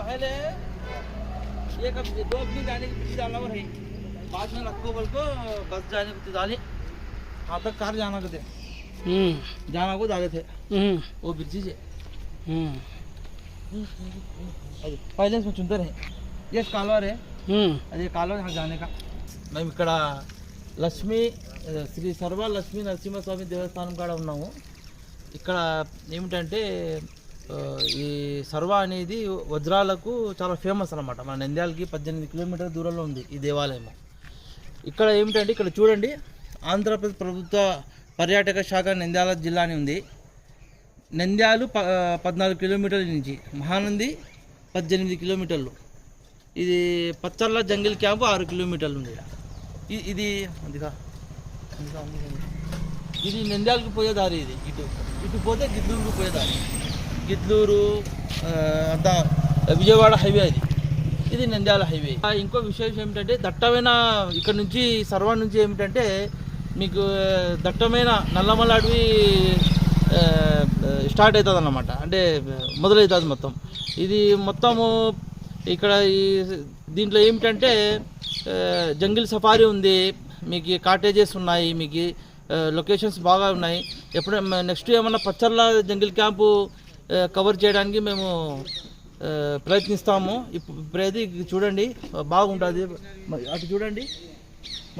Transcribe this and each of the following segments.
पहले एक अब 2 अपनी जाने की पीछे डालना है, बाद में रखो बोल को बस जाने को डाले, हाँ तक कार जाना को थे, जाना को डाले थे, वो बिल्जी से, पहले इसमें चुनते रहे, ये कालवर है, अरे कालवर यहाँ जाने का, मैं इकड़ा लक्ष्मी శ్రీ సర్వ లక్ష్మీ నరసింహస్వామి దేవస్థానం కాడ ఉన్నాము. ఇక్కడ ఏమిటంటే ఈ సర్వ అనేది వజ్రాలకు చాలా ఫేమస్ అనమాట. మన నంద్యాలకి 18 కిలోమీటర్ల దూరంలో ఉంది ఈ దేవాలయం. ఇక్కడ ఏమిటంటే ఇక్కడ చూడండి, ఆంధ్రప్రదేశ్ ప్రభుత్వ పర్యాటక శాఖ నంద్యాల జిల్లా అని ఉంది. నంద్యాలు 14 కిలోమీటర్ల నుంచి, మహానంది 18 కిలోమీటర్లు, ఇది పచ్చర్ల జంగిల్ క్యాంపు 6 కిలోమీటర్లు ఉంది. ఇది అందుగా ఇది నంద్యాలకు పోయే దారి. ఇది ఇటు పోతే గిద్దలూరు పోయే దారి. గిద్దలూరు అంతా విజయవాడ హైవే ఇది నంద్యాల హైవే. ఇంకో విశేషం ఏమిటంటే దట్టమైన ఇక్కడ నుంచి సర్వా నుంచి ఏమిటంటే మీకు దట్టమైన నల్లమల్ల అడవి స్టార్ట్ అవుతుంది అన్నమాట. అంటే మొదలవుతుంది మొత్తం. ఇది మొత్తము ఇక్కడ ఈ దీంట్లో ఏమిటంటే జంగిల్ సఫారీ ఉంది, మీకు కాటేజెస్ ఉన్నాయి, మీకు లొకేషన్స్ బాగా ఉన్నాయి. ఎప్పుడైనా నెక్స్ట్ ఏమన్నా పచ్చర్ల జంగిల్ క్యాంపు కవర్ చేయడానికి మేము ప్రయత్నిస్తాము. ఇప్పుడైతే చూడండి బాగుంటుంది. అటు చూడండి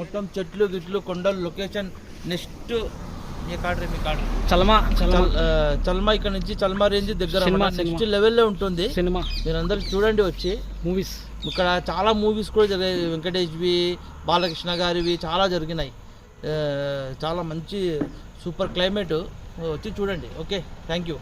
మొత్తం చెట్లు గిట్లు కొండలు లొకేషన్. నెక్స్ట్ మీ చల్మా ఇక్కడ నుంచి చల్మా రేంజ్ దగ్గర నెక్స్ట్ లెవెల్లో ఉంటుంది సినిమా. మీరందరూ చూడండి వచ్చి మూవీస్. ఇక్కడ చాలా మూవీస్ కూడా జరిగాయి, వెంకటేష్వి, బాలకృష్ణ గారివి చాలా జరిగినాయి. చాలా మంచి సూపర్ క్లైమేట్, వచ్చి చూడండి. Okay, thank you.